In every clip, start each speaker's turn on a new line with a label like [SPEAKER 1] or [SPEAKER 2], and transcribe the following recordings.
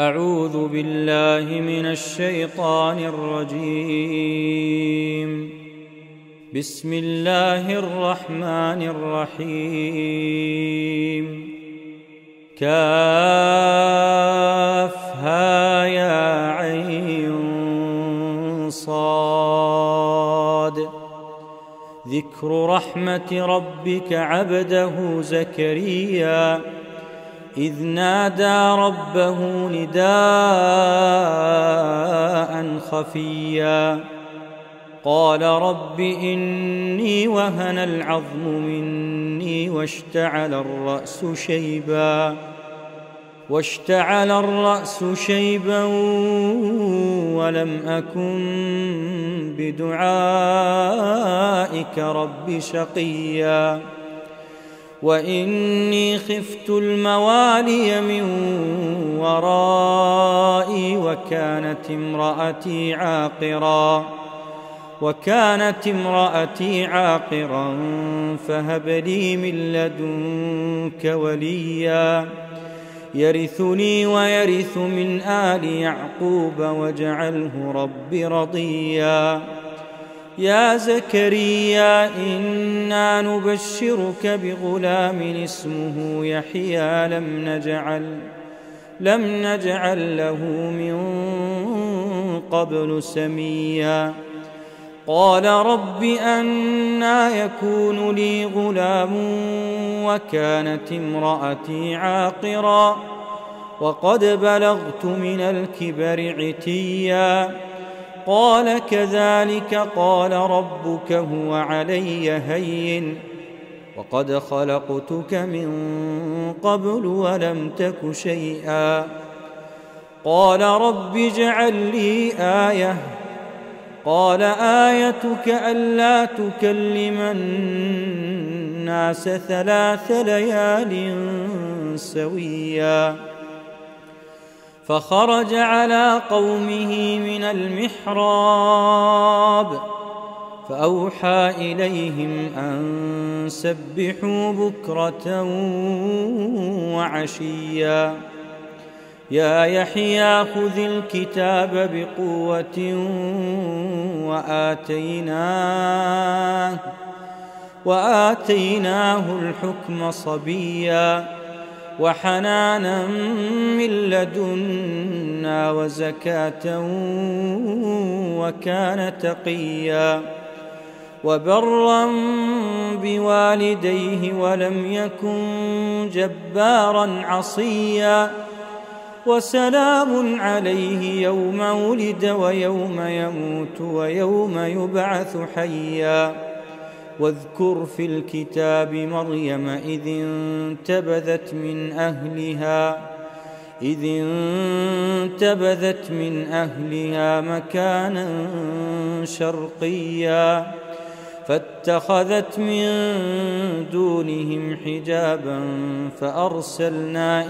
[SPEAKER 1] أعوذ بالله من الشيطان الرجيم. بسم الله الرحمن الرحيم. كافها يا عين صاد. ذكر رحمة ربك عبده زكريا إذ نادى ربه نداء خفيا قال رب إني وهن العظم مني واشتعل الرأس شيبا ولم أكن بدعائك رب شقيا وإني خفت الموالي من ورائي وكانت امرأتي عاقرا فهب لي من لدنك وليا يرثني ويرث من آل يعقوب واجعله رب رضيا. يا زكريا إنا نبشرك بغلام اسمه يحيى لم نجعل له من قبل سميا. قال رب أنى يكون لي غلام وكانت امرأتي عاقرا وقد بلغت من الكبر عتيا. قال كذلك قال ربك هو علي هين وقد خلقتك من قبل ولم تك شيئا. قال رب اجعل لي آية. قال آيتك ألا تكلم الناس 3 ليال سويا. فخرج على قومه من المحراب فأوحى إليهم أن سبحوا بكرة وعشيا. يا يحيى خذ الكتاب بقوة وآتيناه الحكم صبيا وحنانا من لدنا وزكاة وكان تقيا وبرا بوالديه ولم يكن جبارا عصيا. وسلام عليه يوم ولد ويوم يموت ويوم يبعث حيا. واذكر في الكتاب مريم إذ انتبذت من أهلها مكانا شرقيا فاتخذت من دونهم حجابا فأرسلنا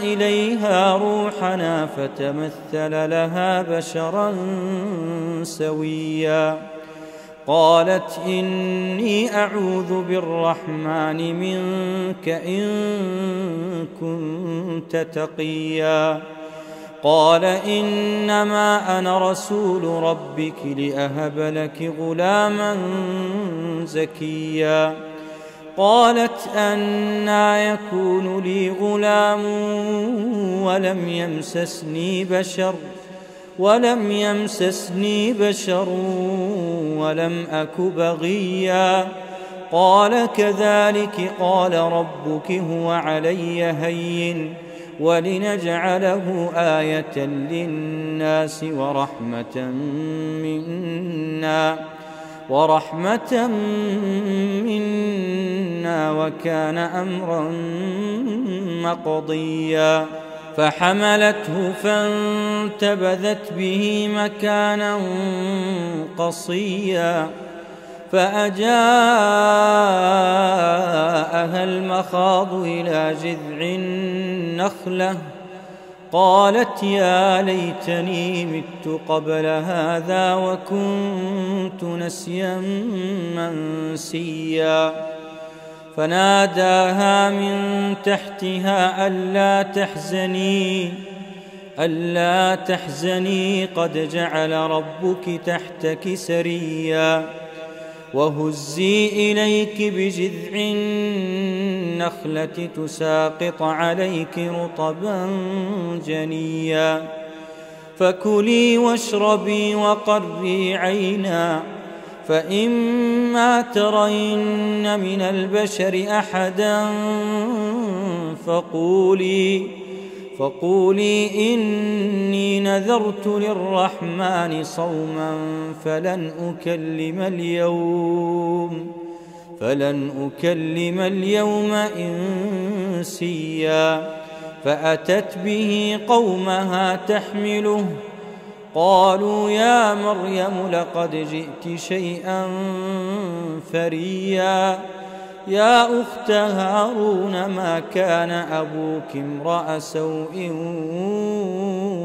[SPEAKER 1] إليها روحنا فتمثل لها بشرا سويا. قالت إني أعوذ بالرحمن منك إن كنت تقيا. قال إنما أنا رسول ربك لأهب لك غلاما زكيا. قالت أنى يكون لي غلام ولم يمسسني بشر ولم أك بغيا. قال كذلك قال ربك هو علي هين ولنجعله آية للناس ورحمة منا وكان أمرا مقضيا. فحملته فانتبذت به مكانا قصيا فأجاءها المخاض إلى جذع النخلة قالت يا ليتني مت قبل هذا وكنت نسيا منسيا فناداها من تحتها ألا تحزني قد جعل ربك تحتك سريا وهزي إليك بجذع النخلة تساقط عليك رطبا جنيا فكلي واشربي وقري عينا فإما ترين من البشر أحدا فقولي إني نذرت للرحمن صوما فلن أكلم اليوم إنسيا فأتت به قومها تحمله قالوا يا مريم لقد جئت شيئا فريا يا أخت هارون ما كان أبوك امرأ سوء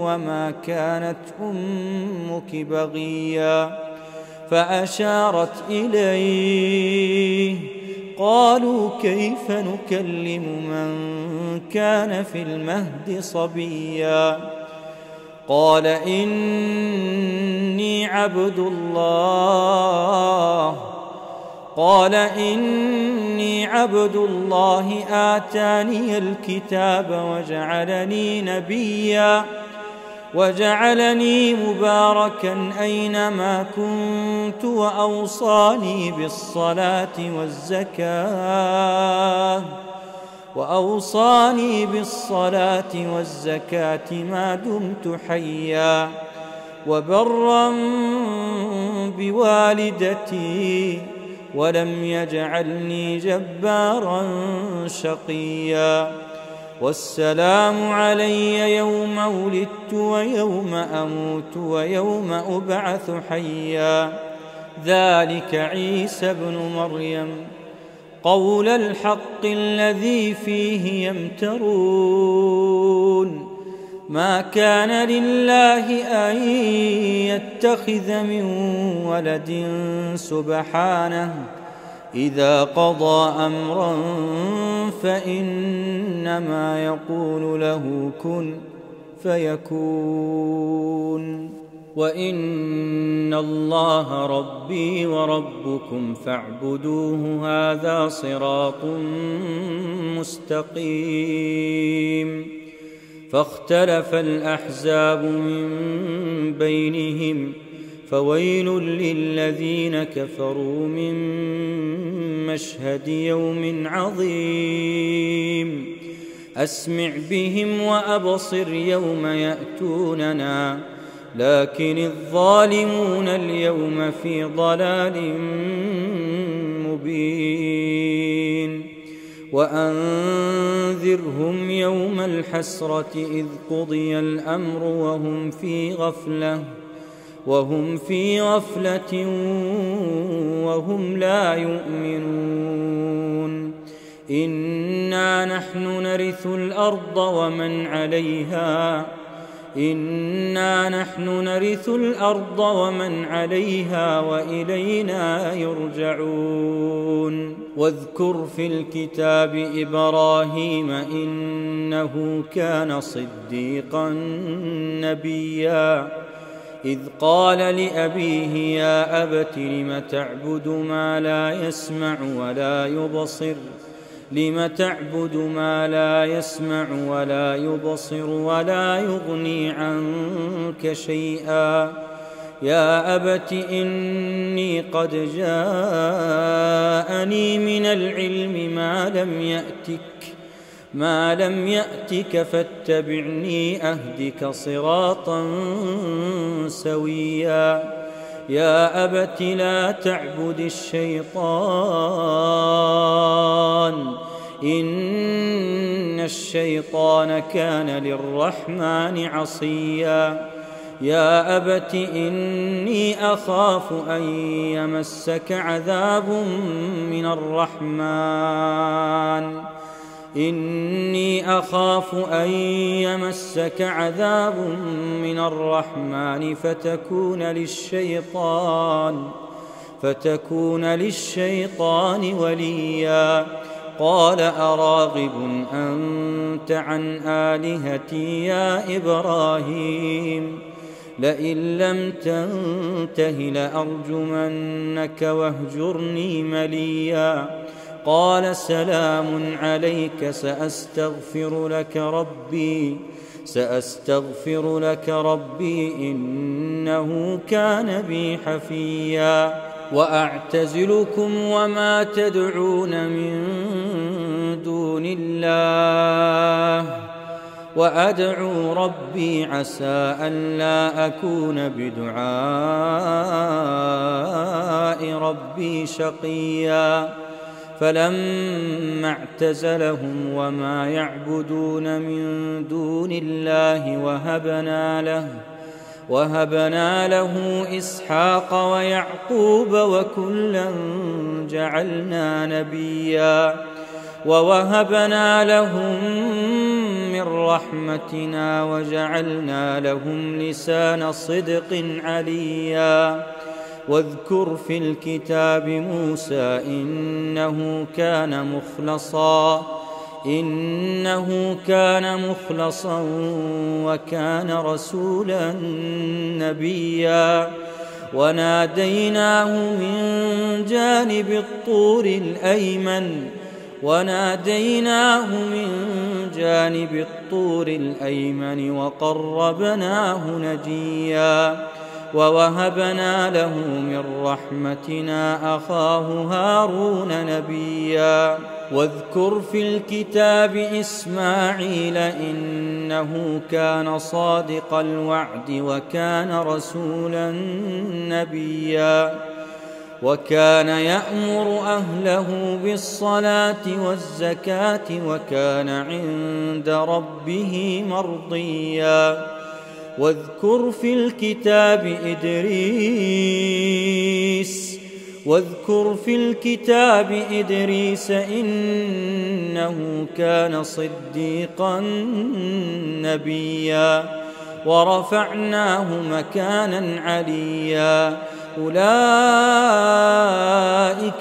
[SPEAKER 1] وما كانت أمك بغيا فأشارت إليه قالوا كيف نكلم من كان في المهد صبيا قال إني عبد الله آتاني الكتاب وجعلني نبيا وجعلني مباركا أينما كنت وأوصاني بالصلاة والزكاة ما دمت حيا وبرا بوالدتي ولم يجعلني جبارا شقيا والسلام علي يوم ولدت ويوم أموت ويوم أبعث حيا ذلك عيسى ابن مريم قول الحق الذي فيه يمترون ما كان لله أن يتخذ من ولد سبحانه إذا قضى أمرا فإنما يقول له كن فيكون وإن الله ربي وربكم فاعبدوه هذا صراط مستقيم فاختلف الأحزاب من بينهم فويل للذين كفروا من مشهد يوم عظيم أسمع بهم وأبصر يوم يأتوننا لكن الظالمون اليوم في ضلال مبين وأنذرهم يوم الحسرة إذ قضي الأمر وهم في غفلة وهم لا يؤمنون إنا نحن نرث الأرض ومن عليها وإلينا يرجعون واذكر في الكتاب إبراهيم إنه كان صديقا نبيا إذ قال لأبيه يا أبت لم تعبد ما لا يسمع ولا يبصر ولا يغني عنك شيئا يا أبت إني قد جاءني من العلم ما لم يأتك فاتبعني أهدك صراطا سويا يا أبت لا تعبد الشيطان إن الشيطان كان للرحمن عصيا يا أبت إني أخاف أن يمسك عذاب من الرحمن فتكون للشيطان وليا قال أراغب أنت عن آلهتي يا إبراهيم لئن لم تنته لأرجمنك واهجرني مليا قال سلام عليك سأستغفر لك ربي إنه كان بي حفيا وأعتزلكم وما تدعون من دون الله وأدعو ربي عسى ألا أكون بدعاء ربي شقيا فلما اعتزلهم وما يعبدون من دون الله وهبنا له إسحاق ويعقوب وكلا جعلنا نبيا ووهبنا لهم من رحمتنا وجعلنا لهم لسان صدق عليا واذكر في الكتاب موسى إنه كان مخلصا وكان رسولا نبيا وناديناه من جانب الطور الأيمن وقربناه نجيا ووهبنا له من رحمتنا أخاه هارون نبيا واذكر في الكتاب إسماعيل إنه كان صادق الوعد وكان رسولا نبيا وكان يأمر أهله بالصلاة والزكاة وكان عند ربه مرضيا واذكر في الكتاب إدريس إنه كان صديقا نبيا ورفعناه مكانا عليا أولئك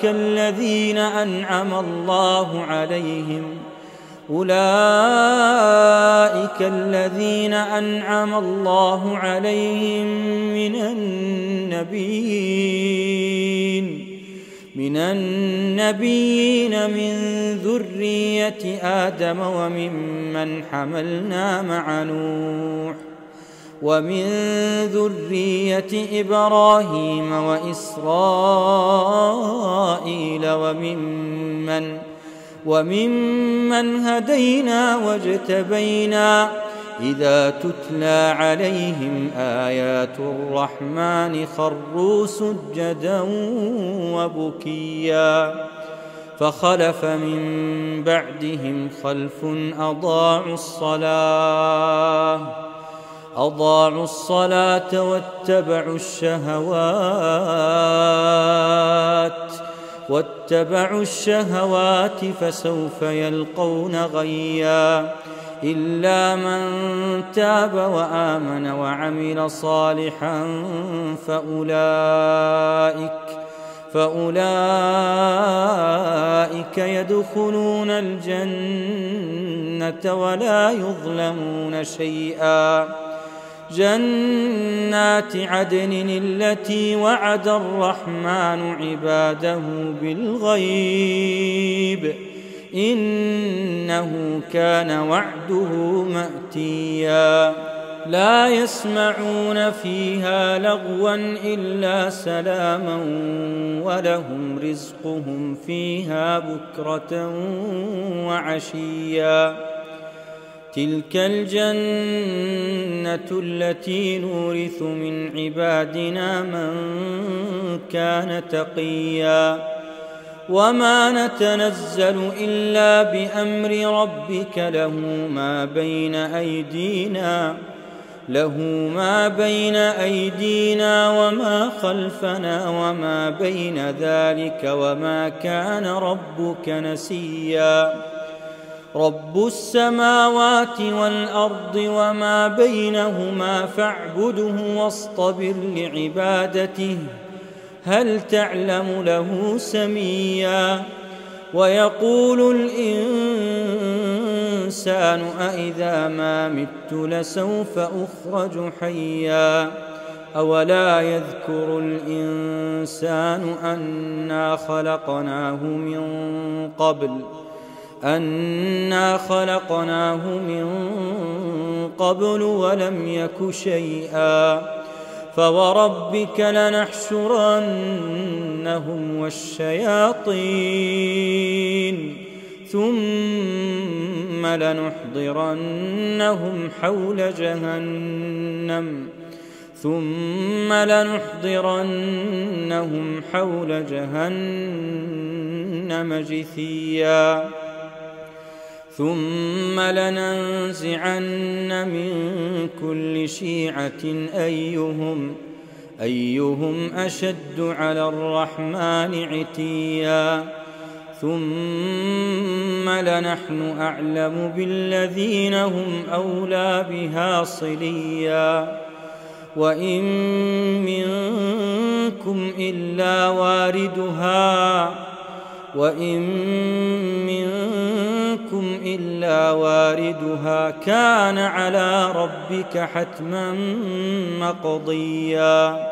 [SPEAKER 1] الذين أنعم الله عليهم من النبيين من ذرية آدم وممن حملنا مع نوح ومن ذرية إبراهيم وإسرائيل وممن هدينا واجتبينا إذا تتلى عليهم آيات الرحمن خروا سجدا وبكيا فخلف من بعدهم خلف أضاعوا الصلاة واتبعوا الشهوات فسوف يلقون غيا إلا من تاب وآمن وعمل صالحا فأولئك يدخلون الجنة ولا يظلمون شيئا جنات عدن التي وعد الرحمن عباده بالغيب إنه كان وعده مأتيا لا يسمعون فيها لغوا إلا سلاما ولهم رزقهم فيها بكرة وعشيا تلك الجنة التي نورث من عبادنا من كان تقيا وما نتنزل إلا بأمر ربك له ما بين أيدينا وما خلفنا وما بين ذلك وما كان ربك نسيا رب السماوات والأرض وما بينهما فاعبده واصطبر لعبادته هل تعلم له سميا ويقول الإنسان أإذا ما مت لسوف أخرج حيا أولا يذكر الإنسان أنا خلقناه من قبل ولم يك شيئا فوربك لنحشرنهم والشياطين ثم لنحضرنهم حول جهنم جثيا ثم لننزعن من كل شيعة أيهم أشد على الرحمن عتيا ثم لنحن أعلم بالذين هم أولى بها صليا وإن منكم إلا واردها كان على ربك حتما مقضيا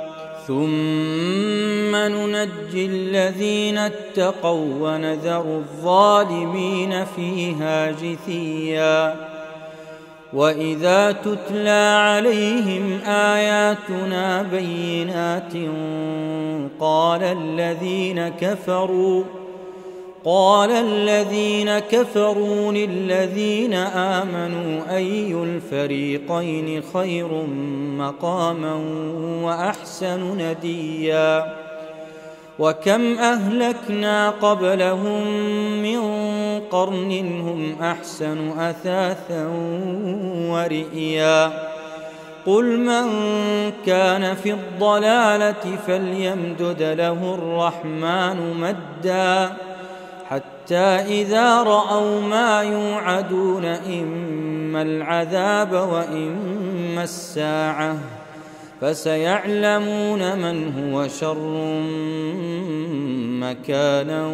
[SPEAKER 1] ثم ننجي الذين اتقوا ونذر الظالمين فيها جثيا وإذا تتلى عليهم آياتنا بينات قال الذين كفروا للذين آمنوا أي الفريقين خير مقاما وأحسن نديا وكم أهلكنا قبلهم من قرن هم أحسن أثاثا ورئيا قل من كان في الضلالة فليمدد له الرحمن مدا حتى إذا رأوا ما يوعدون إما العذاب وإما الساعة فسيعلمون من هو شر مكانا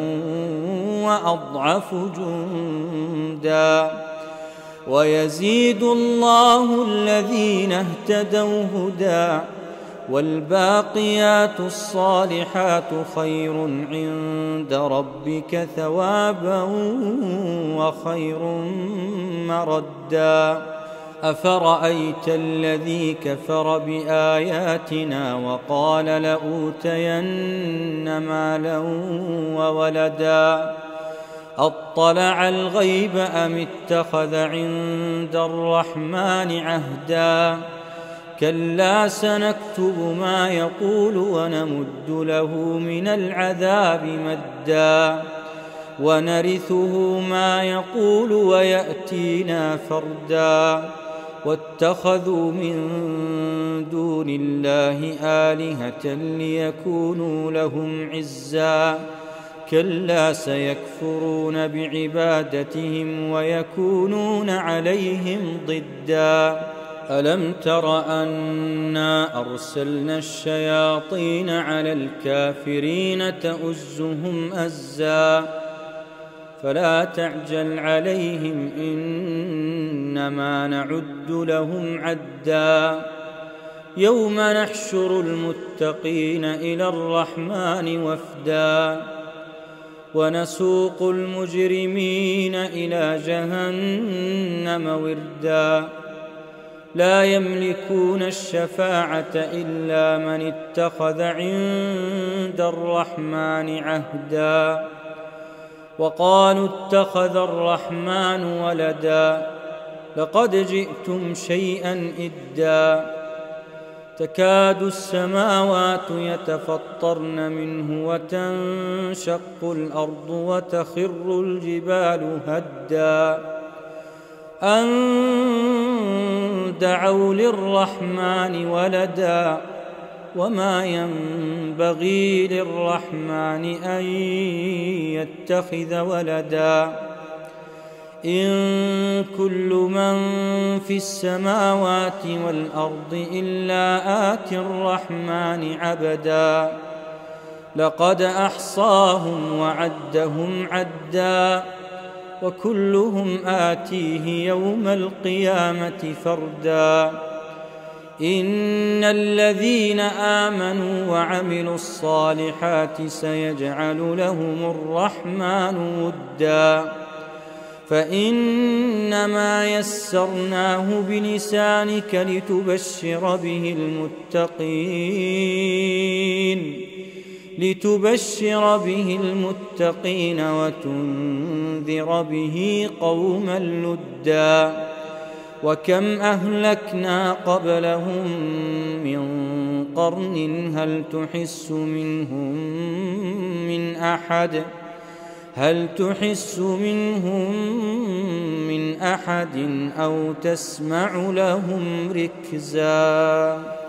[SPEAKER 1] وأضعف جندا ويزيد الله الذين اهتدوا هدى والباقيات الصالحات خير عند ربك ثوابا وخير مردا أفرأيت الذي كفر بآياتنا وقال لأوتين مالا وولدا أطلع الغيب أم اتخذ عند الرحمن عهدا كلا سنكتب ما يقول ونمد له من العذاب مدا ونرثه ما يقول ويأتينا فردا واتخذوا من دون الله آلهة ليكونوا لهم عزا كلا سيكفرون بعبادتهم ويكونون عليهم ضدا ألم تر أنا أرسلنا الشياطين على الكافرين تؤزهم أزا فلا تعجل عليهم إنما نعد لهم عدا يوم نحشر المتقين إلى الرحمن وفدا ونسوق المجرمين إلى جهنم وردا لا يملكون الشفاعة إلا من اتخذ عند الرحمن عهدا وقالوا اتخذ الرحمن ولدا لقد جئتم شيئا إدا تكاد السماوات يتفطرن منه وتنشق الأرض وتخر الجبال هدا أن دعوا للرحمن ولدا وما ينبغي للرحمن أن يتخذ ولدا إن كل من في السماوات والأرض إلا آتي الرحمن عبدا لقد أحصاهم وعدهم عدا وكلهم آتيه يوم القيامة فردا إن الذين آمنوا وعملوا الصالحات سيجعل لهم الرحمن ودا فإنما يسرناه بلسانك لتبشر به المتقين وتنذر به قوما لدا وكم أهلكنا قبلهم من قرن هل تحس منهم من أحد أو تسمع لهم ركزا.